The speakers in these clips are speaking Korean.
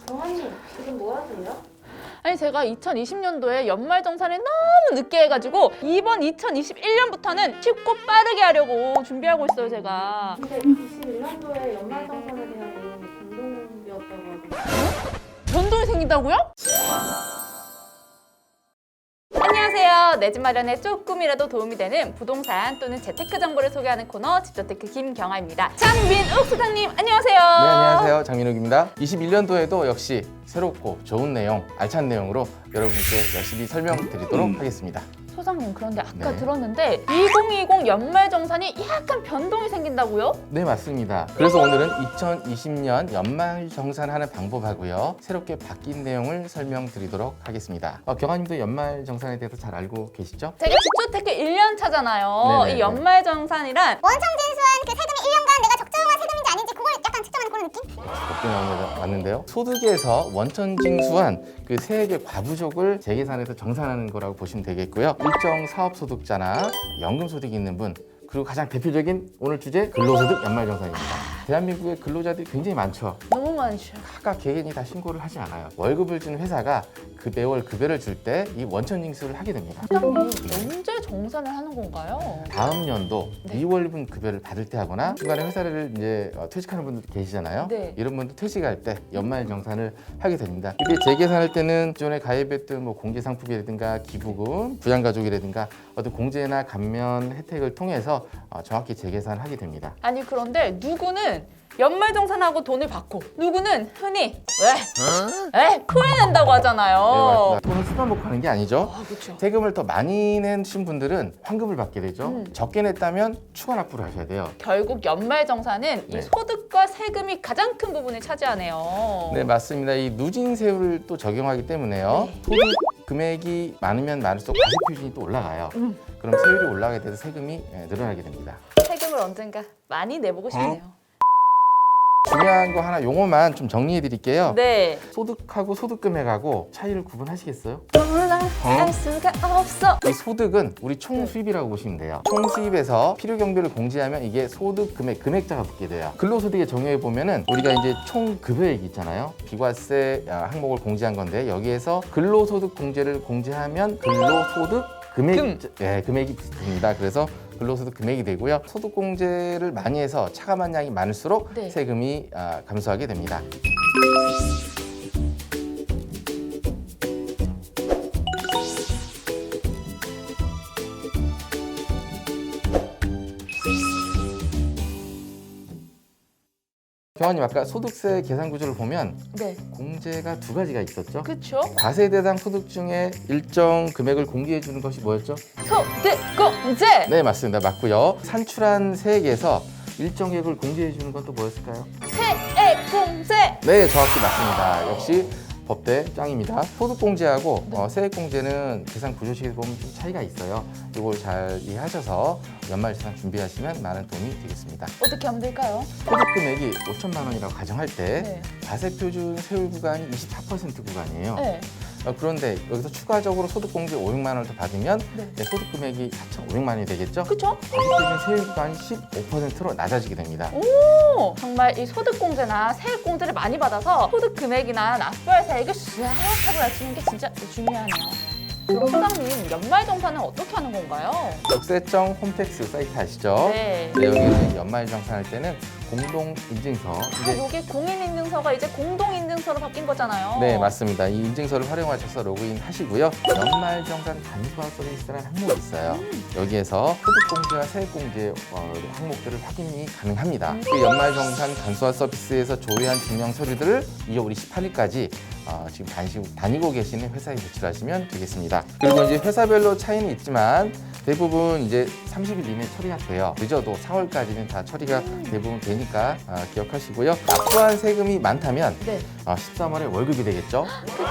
정환님, 지금 뭐 하세요? 아니 제가 2020년도에 연말정산을 너무 늦게 해가지고 이번 2021년부터는 쉽고 빠르게 하려고 준비하고 있어요 제가. 근데 21년도에 연말정산에 대한 내용이 변동되었다고 하던데. 변동이 생긴다고요? 안녕하세요. 내 집 마련에 조금이라도 도움이 되는 부동산 또는 재테크 정보를 소개하는 코너 집저테크 김경아입니다. 장민욱 소장님 안녕하세요. 네, 안녕하세요. 장민욱입니다. 21년도에도 역시 새롭고 좋은 내용, 알찬 내용으로 여러분께 열심히 설명드리도록 하겠습니다. 소장님 그런데 아까 네. 들었는데 2020 연말정산이 약간 변동이 생긴다고요? 네, 맞습니다. 그래서 오늘은 2020년 연말 정산하는 방법하고요. 새롭게 바뀐 내용을 설명드리도록 하겠습니다. 경아님도 연말 정산에 대해서 잘 알고 계시죠? 제가 집주테크 1년 차잖아요. 네네네. 이 연말정산이란 원청 진수한 그 세금이 1년간 내가 적정한 세금인지 아닌지 그걸 약간 측정하는 그런 느낌? 걱정이 맞는데요. 소득에서 원천징수한 그 세액의 과부족을 재계산해서 정산하는 거라고 보시면 되겠고요. 일정 사업소득자나 연금소득이 있는 분, 그리고 가장 대표적인 오늘 주제 근로소득 연말정산입니다. 대한민국의 근로자들이 굉장히 많죠. 너무 많죠. 각각 개개인이 다 신고를 하지 않아요. 월급을 주는 회사가 그 매월 급여를 줄 때 이 원천징수를 하게 됩니다. 소장님 언제 정산을 하는 건가요? 다음 연도 네. 2월분 급여를 받을 때 하거나 중간에 회사를 이제 퇴직하는 분들 계시잖아요. 네. 이런 분들 퇴직할 때 연말 정산을 하게 됩니다. 이게 재계산할 때는 기존에 가입했던 뭐 공제상품이라든가 기부금, 부양가족이라든가 어떤 공제나 감면 혜택을 통해서 정확히 재계산을 하게 됩니다. 아니 그런데 누구는 연말정산하고 돈을 받고 누구는 흔히 왜? 토해낸다고 하잖아요. 네, 맞습니다. 돈을 수만 먹고 하는 게 아니죠. 그렇죠. 세금을 더 많이 내신 분들은 환급을 받게 되죠. 적게 냈다면 추가 납부를 하셔야 돼요. 결국 연말정산은 네. 이 소득과 세금이 가장 큰 부분을 차지하네요. 네, 맞습니다. 이 누진세율을 또 적용하기 때문에요. 네. 소득 금액이 많으면 많을수록 과세 표준이 또 올라가요. 그럼 세율이 올라가게 돼서 세금이 늘어나게 됩니다. 세금을 언젠가 많이 내보고 싶네요. 중요한 거 하나 용어만 좀 정리해 드릴게요. 네. 소득하고 소득 금액하고 차이를 구분하시겠어요? 몰라 알 수가 없어. 이 소득은 우리 총 수입이라고 보시면 돼요. 총 수입에서 필요 경비를 공제하면 이게 소득 금액, 금액자가 붙게 돼요. 근로소득에 적용해 보면은 우리가 이제 총 급여액 있잖아요. 비과세 항목을 공제한 건데 여기에서 근로소득 공제를 공제하면 근로소득 금액이 붙습니다. 그래서 근로소득 금액이 되고요. 소득공제를 많이 해서 차감한 양이 많을수록 네. 세금이 감소하게 됩니다. 경환님 아까 소득세 계산 구조를 보면 네. 공제가 두 가지가 있었죠. 그쵸? 과세 대상 소득 중에 일정 금액을 공개해 주는 것이 뭐였죠? 소득공제! 네, 맞습니다. 맞고요. 산출한 세액에서 일정 액을 공제해 주는 건 또 뭐였을까요? 세액공제! 네, 정확히 맞습니다. 역시 법대 짱입니다. 소득공제하고 세액공제는 계산 구조식에서 보면 좀 차이가 있어요. 이걸 잘 이해하셔서 연말정산 준비하시면 많은 도움이 되겠습니다. 어떻게 하면 될까요? 소득 금액이 5천만 원이라고 가정할 때 네. 과세 표준 세율 구간이 24% 구간이에요. 네. 그런데 여기서 추가적으로 소득공제 500만 원을 더 받으면 네. 소득 금액이 4,500만 원이 되겠죠? 그쵸? 과세 표준 세율 구간이 15%로 낮아지게 됩니다. 오, 정말 이 소득공제나 세액공제를 많이 받아서 소득 금액이나 납부할 세액을 싹 하고 낮추는 게 진짜 중요하네요. 그럼 소장님, 연말정산은 어떻게 하는 건가요? 국세청 홈택스 사이트 아시죠? 네. 여기에서 연말정산할 때는 공동인증서 여기 공인인증서가 이제 공동인증서로 바뀐 거잖아요. 네, 맞습니다. 이 인증서를 활용하셔서 로그인 하시고요. 연말정산 간소화 서비스라는 항목이 있어요. 여기에서 소득공제와 세액공제 항목들을 확인이 가능합니다. 그 연말정산 간소화 서비스에서 조회한 증명 서류들을 2월 28일까지 지금 다니고 계시는 회사에 제출하시면 되겠습니다. 그리고 이제 회사별로 차이는 있지만 대부분 이제 30일 이내 처리가 돼요. 늦어도 4월까지는 다 처리가 대부분 되니까 기억하시고요. 납부한 세금이 많다면 네. 13월에 월급이 되겠죠. 그쵸.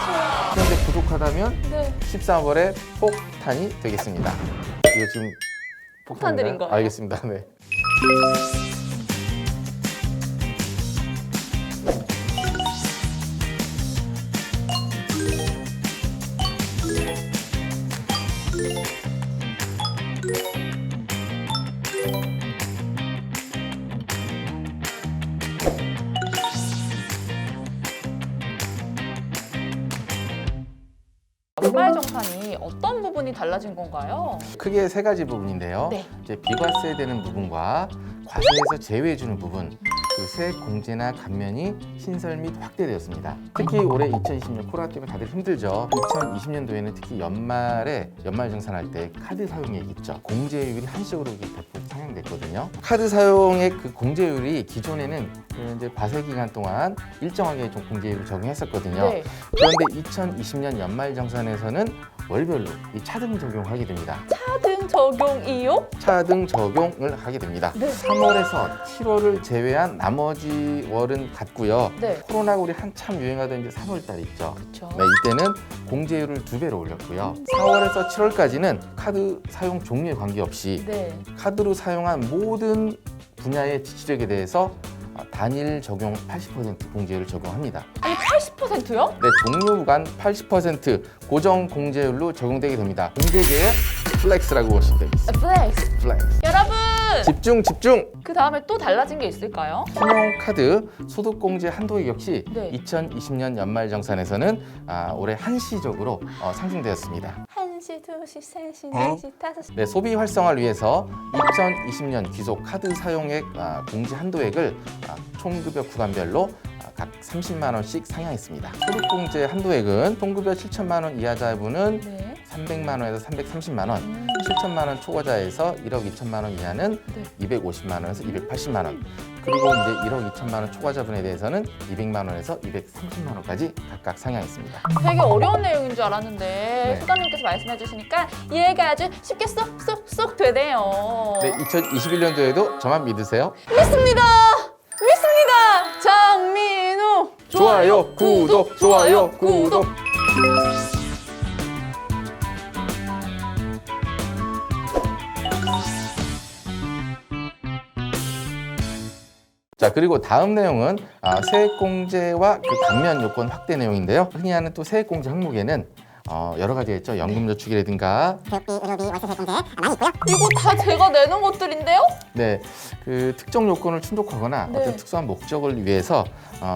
그런데 부족하다면 네. 13월에 폭탄이 되겠습니다. 이거 지금 폭탄 드린 거예요? 알겠습니다. 네. 연말정산이 어떤 부분이 달라진 건가요? 크게 세 가지 부분인데요. 네. 이제 비과세되는 부분과 과세에서 제외해주는 부분, 그 세액 공제나 감면이 신설 및 확대되었습니다. 특히 올해 2020년 코로나 때문에 다들 힘들죠. 2020년도에는 특히 연말정산할 때 카드 사용액 있죠. 공제율이 한시적으로 대폭 상향됐거든요. 카드 사용액 그 공제율이 기존에는 이제 과세 기간 동안 일정하게 좀 공제율을 적용했었거든요. 네. 그런데 2020년 연말정산에서는 월별로 이 차등 적용하게 됩니다. 차등 적용이요? 차등 적용을 하게 됩니다. 네. 3월에서 7월을 제외한 나머지 월은 같고요. 네. 코로나가 우리 한참 유행하던 이제 3월 달 있죠. 그렇죠. 네, 이때는 공제율을 2배로 올렸고요. 4월에서 7월까지는 카드 사용 종류에 관계없이 네. 카드로 사용한 모든 분야의 지출액에 대해서 단일 적용 80% 공제율을 적용합니다. 아니 80%요? 네, 종류 무관 80% 고정 공제율로 적용되게 됩니다. 공제계의 플렉스라고 보시면 되겠습니다. 플렉스. 플렉스. 여러분! 집중! 그 다음에 또 달라진 게 있을까요? 신용카드 소득공제 한도액 역시 네. 2020년 연말정산에서는 올해 한시적으로 상승되었습니다. 1시, 2시, 3시, 4시, 5시. 네, 소비 활성화를 위해서 2020년 귀속 카드 사용액 공제 한도액을 총급여 구간별로 각 30만 원씩 상향했습니다. 소득공제 한도액은 총급여 7천만 원 이하자분은 네. 300만 원에서 330만 원, 7천만 원 초과자에서 1억 2천만 원 이하는 네. 250만 원에서 280만 원. 그리고 이제 1억 2천만 원 초과자분에 대해서는 200만 원에서 230만 원까지 각각 상향했습니다. 되게 어려운 내용인 줄 알았는데 네. 수담님께서 말씀해 주시니까 이해가 아주 쉽게 쏙쏙쏙 되네요. 네, 2021년도에도 저만 믿으세요. 믿습니다. 믿습니다. 장민우. 좋아요, 구독, 좋아요, 구독. 자, 그리고 다음 내용은 세액공제와 그 감면 요건 확대 내용인데요. 흔히 하는 또 세액공제 항목에는 여러 가지가 있죠. 연금저축이라든가 교육비, 의료비, 월세 세액 공제 많이 있고요. 이거 다 제가 내는 것들인데요? 네, 그 특정 요건을 충족하거나 네. 어떤 특수한 목적을 위해서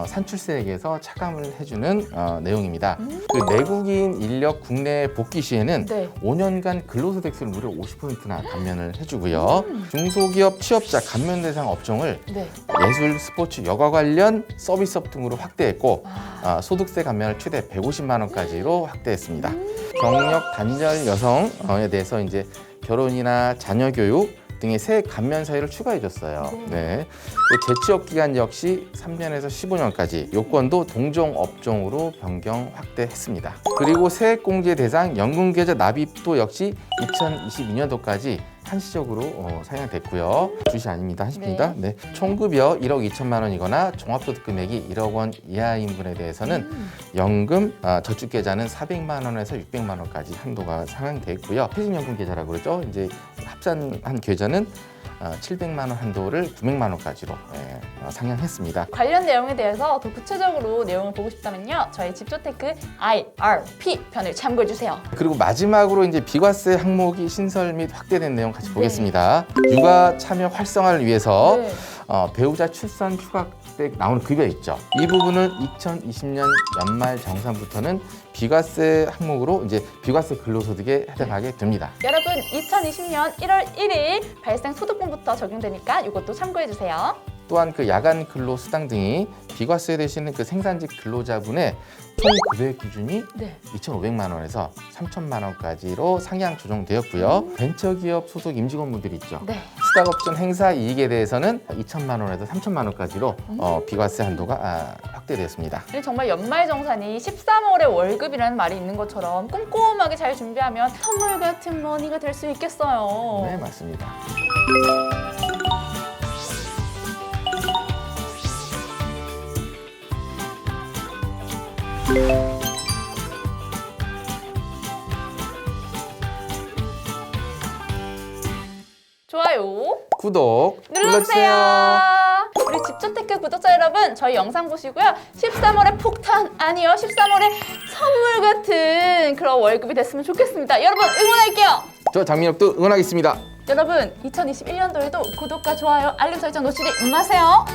산출세액에서 차감을 해주는 내용입니다. 그 내국인 인력 국내에 복귀 시에는 네. 5년간 근로소득세를 무려 50%나 감면을 해주고요. 중소기업 취업자 감면 대상 업종을 네. 예술, 스포츠, 여가 관련 서비스업 등으로 확대했고 소득세 감면을 최대 150만 원까지로 확대했습니다. 경력 단절 여성에 대해서 이제 결혼이나 자녀 교육 등의 세액 감면 사유를 추가해줬어요. 네. 또 재취업 기간 역시 3년에서 15년까지 요건도 동종 업종으로 변경 확대했습니다. 그리고 세액 공제 대상 연금계좌 납입도 역시 2022년도까지 한시적으로 상향됐고요. 주시 아닙니다. 한시입니다. 네. 총급여 1억 2천만 원이거나 종합소득 금액이 1억 원 이하인 분에 대해서는 연금 저축계좌는 400만 원에서 600만 원까지 한도가 상향됐고요. 퇴직연금 계좌라고 그러죠. 이제 합산한 계좌는 700만 원 한도를 900만 원까지로 상향했습니다. 관련 내용에 대해서 더 구체적으로 내용을 보고 싶다면요. 저희 집주테크 IRP 편을 참고해 주세요. 그리고 마지막으로 이제 비과세 항목이 신설 및 확대된 내용 같이 보겠습니다. 육아 참여 활성화를 위해서 네. 배우자 출산 휴가 때 나오는 급여 있죠. 이 부분은 2020년 연말 정산부터는 비과세 항목으로 이제 비과세 근로소득에 해당하게 됩니다. 여러분 2020년 1월 1일 발생 소득분부터 적용되니까 이것도 참고해 주세요. 또한 그 야간 근로 수당 등이 비과세 되시는 그 생산직 근로자분의 총 급여 기준이 네. 2,500만 원에서 3,000만 원까지로 상향 조정되었고요. 벤처기업 소속 임직원분들 있죠. 네. 스탁옵션 행사 이익에 대해서는 2,000만 원에서 3,000만 원까지로 비과세 한도가 확대되었습니다. 정말 연말정산이 13월에 월급이라는 말이 있는 것처럼 꼼꼼하게 잘 준비하면 선물 같은 머니가 될 수 있겠어요. 네, 맞습니다. 좋아요 구독 눌러주세요. 우리 집주테크 구독자 여러분, 저희 영상 보시고요. 13월에 폭탄 아니요, 13월에 선물 같은 그런 월급이 됐으면 좋겠습니다. 여러분 응원할게요. 저 장민혁도 응원하겠습니다. 여러분 2021년도에도 구독과 좋아요, 알림 설정 놓치지 마세요.